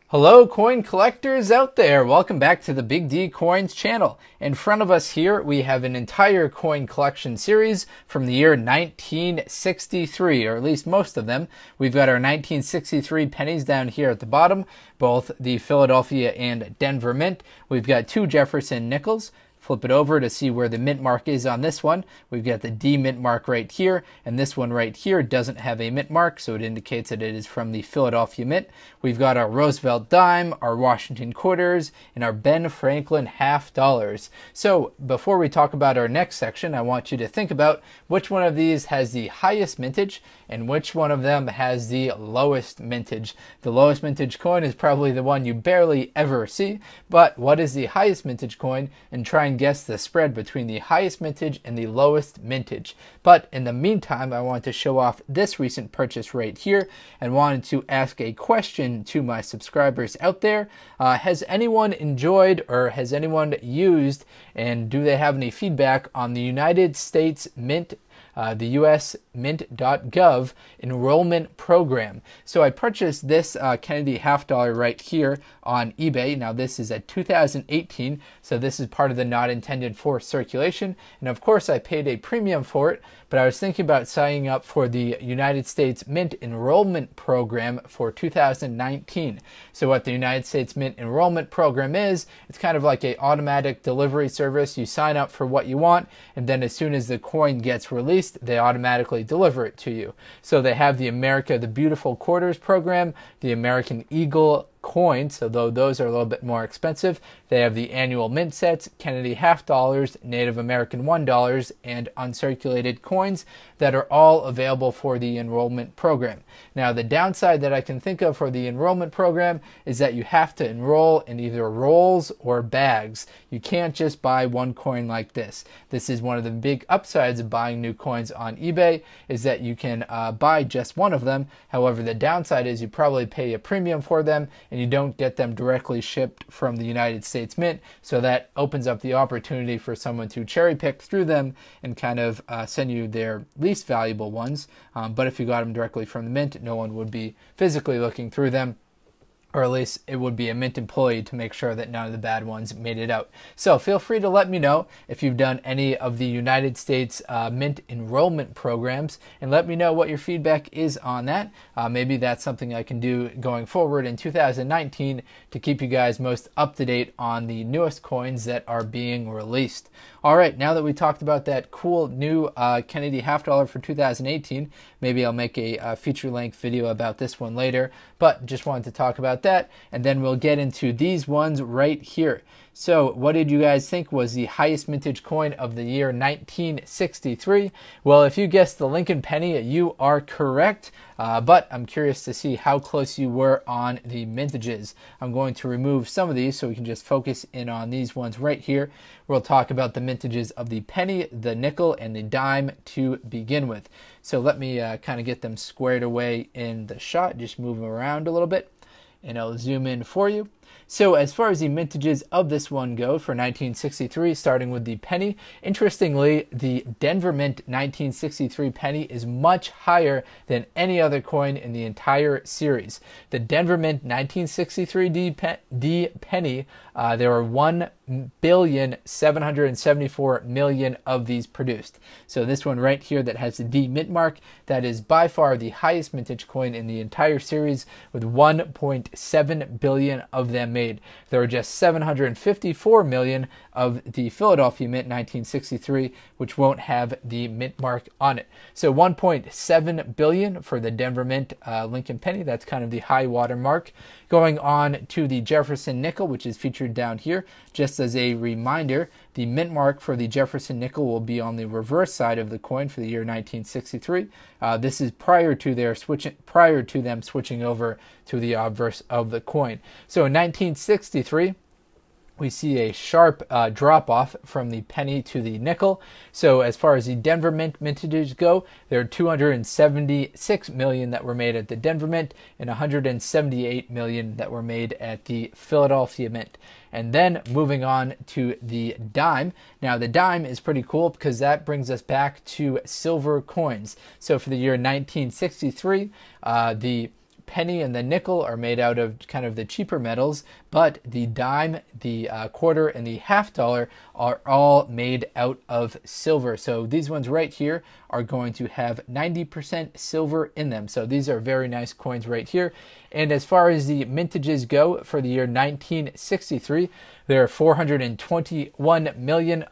Hello coin collectors out there, welcome back to the Big D Coins channel. In front of us here we have an entire coin collection series from the year 1963, or at least most of them. We've got our 1963 pennies down here at the bottom, both the Philadelphia and Denver Mint. We've got two Jefferson Nickels. Flip it over to see where the mint mark is on this one. We've got the D mint mark right here, and this one right here doesn't have a mint mark, so it indicates that it is from the Philadelphia Mint. We've got our Roosevelt dime, our Washington quarters, and our Ben Franklin half dollars. So before we talk about our next section, I want you to think about which one of these has the highest mintage and which one of them has the lowest mintage. The lowest mintage coin is probably the one you barely ever see, but what is the highest mintage coin? And try and guess the spread between the highest mintage and the lowest mintage. But in the meantime, I want to show off this recent purchase right here and wanted to ask a question to my subscribers out there. Has anyone enjoyed or has anyone used, and do they have any feedback on the United States Mint, the US mint.gov enrollment program? So I purchased this Kennedy half dollar right here on eBay. Now this is a 2018, so this is part of the not intended for circulation. And of course I paid a premium for it, but I was thinking about signing up for the United States Mint enrollment program for 2019. So what the United States Mint enrollment program is, it's kind of like a automatic delivery service. You sign up for what you want, and then as soon as the coin gets released, they automatically deliver it to you. So they have the America the Beautiful Quarters program, the American Eagle coins, so though those are a little bit more expensive. They have the annual mint sets, Kennedy half dollars, Native American $1, and uncirculated coins that are all available for the enrollment program. Now the downside that I can think of for the enrollment program is that you have to enroll in either rolls or bags. You can't just buy one coin like this. This is one of the big upsides of buying new coins on eBay, is that you can buy just one of them. However, the downside is you probably pay a premium for them and you don't get them directly shipped from the United States Mint, so that opens up the opportunity for someone to cherry pick through them and kind of send you their least valuable ones. But if you got them directly from the Mint, no one would be physically looking through them, or at least it would be a Mint employee to make sure that none of the bad ones made it out. So feel free to let me know if you've done any of the United States Mint enrollment programs, and let me know what your feedback is on that. Maybe that's something I can do going forward in 2019 to keep you guys most up to date on the newest coins that are being released. All right, now that we talked about that cool new Kennedy half dollar for 2018, maybe I'll make a feature-length video about this one later, but just wanted to talk about that, and then we'll get into these ones right here. So what did you guys think was the highest mintage coin of the year 1963? Well, if you guessed the Lincoln penny, you are correct, but I'm curious to see how close you were on the mintages. I'm going to remove some of these so we can just focus in on these ones right here. We'll talk about the mintages of the penny, the nickel, and the dime to begin with. So let me kind of get them squared away in the shot, just move them around a little bit, and I'll zoom in for you. So as far as the mintages of this one go for 1963, starting with the penny, interestingly, the Denver Mint 1963 penny is much higher than any other coin in the entire series. The Denver Mint 1963 D penny, there were 1,774,000,000 of these produced. So this one right here that has the D mint mark, that is by far the highest mintage coin in the entire series, with 1.7 billion of them made. There were just 754 million of the Philadelphia Mint 1963, which won't have the mint mark on it. So 1.7 billion for the Denver Mint Lincoln penny. That's kind of the high water mark. Going on to the Jefferson Nickel, which is featured down here. Just as a reminder, the mint mark for the Jefferson Nickel will be on the reverse side of the coin for the year 1963. This is prior to them switching over to the obverse of the coin. So in 1963, we see a sharp drop off from the penny to the nickel. So as far as the Denver Mint mintages go, there are 276 million that were made at the Denver Mint and 178 million that were made at the Philadelphia Mint. And then moving on to the dime. Now the dime is pretty cool because that brings us back to silver coins. So for the year 1963, the penny and the nickel are made out of kind of the cheaper metals, but the dime, the quarter, and the half dollar are all made out of silver. So these ones right here are going to have 90% silver in them. So these are very nice coins right here. And as far as the mintages go for the year 1963, there are 421 million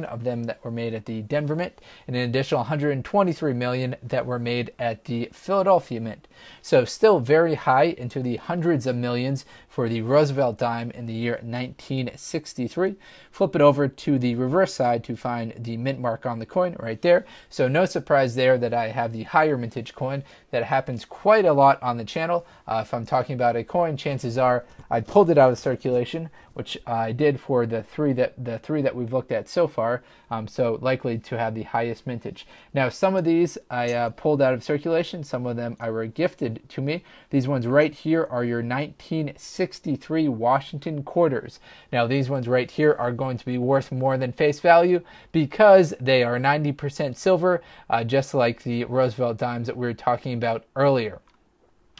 of them that were made at the Denver Mint, and an additional 123 million that were made at the Philadelphia Mint. So still very high, into the hundreds of millions for the Roosevelt dime in the year 1963. Flip it over to the reverse side to find the mint mark on the coin right there. So no surprise there that I have the higher mintage coin. That happens quite a lot on the channel. If I'm talking about a coin, chances are I pulled it out of circulation, which I did for the three that we've looked at so far. So likely to have the highest mintage. Now some of these I pulled out of circulation. Some of them I were gifted to me. These ones right here are your 1963 Washington quarters. Now these ones right here are going to be worth more than face value because they are 90% silver, just like the Roosevelt dimes that we were talking about earlier.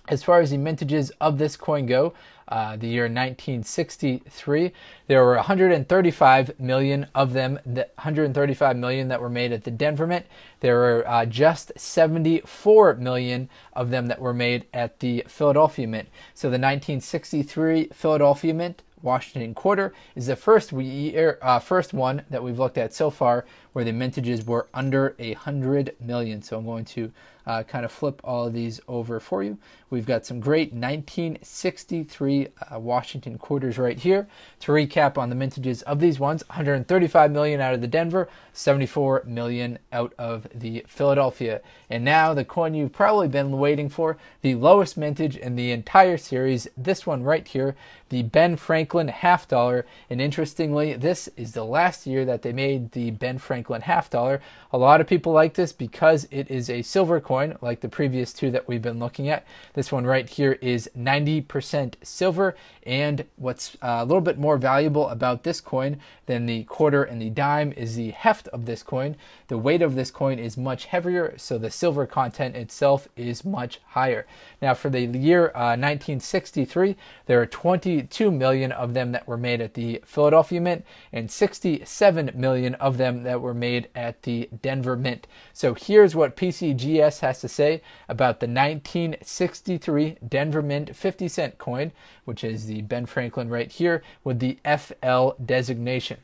As far as the mintages of this coin go, the year 1963, there were 135 million of them, 135 million that were made at the Denver Mint. There were just 74 million of them that were made at the Philadelphia Mint. So the 1963 Philadelphia Mint Washington quarter is the first one that we've looked at so far where the mintages were under 100 million. So I'm going to kind of flip all of these over for you. We've got some great 1963 Washington quarters right here. To recap on the mintages of these ones, 135 million out of the Denver, 74 million out of the Philadelphia. And now the coin you've probably been waiting for, the lowest mintage in the entire series, this one right here, the Ben Franklin half dollar. And interestingly, this is the last year that they made the Ben Franklin half dollar. A lot of people like this because it is a silver coin, like the previous two that we've been looking at. This one right here is 90% silver, and what's a little bit more valuable about this coin than the quarter and the dime is the heft of this coin. The weight of this coin is much heavier, so the silver content itself is much higher. Now for the year 1963, there are 22 million of them that were made at the Philadelphia Mint and 67 million of them that were made at the Denver Mint. So here's what PCGS has to say about the 1963 Denver Mint 50-cent coin, which is the Ben Franklin right here with the FL designation.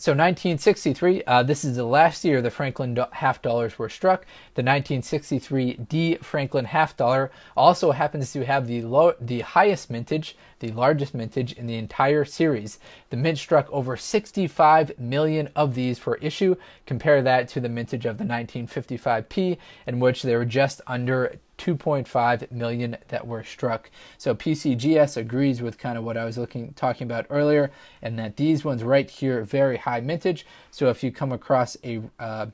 So 1963, this is the last year the Franklin half dollars were struck. The 1963 D Franklin half dollar also happens to have the highest mintage, the largest mintage in the entire series. The mint struck over 65 million of these for issue. Compare that to the mintage of the 1955 P, in which they were just under 2.5 million that were struck. So PCGS agrees with kind of what I was talking about earlier, and that these ones right here, very high mintage. So if you come across a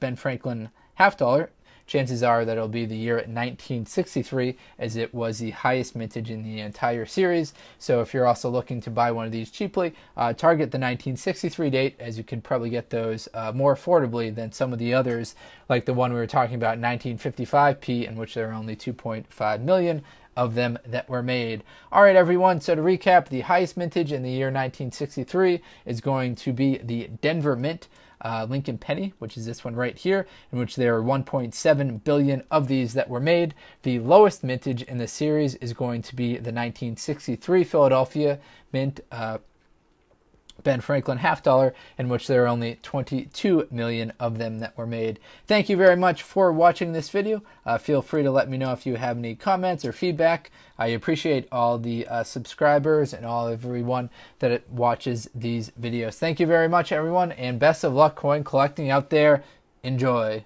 Ben Franklin half dollar, chances are that it'll be the year 1963, as it was the highest mintage in the entire series. So if you're also looking to buy one of these cheaply, target the 1963 date, as you could probably get those more affordably than some of the others, like the one we were talking about, 1955 P, in which there are only 2.5 million of them that were made. All right, everyone. So to recap, the highest mintage in the year 1963 is going to be the Denver Mint. Lincoln penny, which is this one right here, in which there are 1.7 billion of these that were made. The lowest mintage in the series is going to be the 1963 Philadelphia Mint Ben Franklin half dollar, in which there are only 22 million of them that were made. Thank you very much for watching this video. Feel free to let me know if you have any comments or feedback. I appreciate all the subscribers and everyone that watches these videos. Thank you very much, everyone, and best of luck coin collecting out there. Enjoy.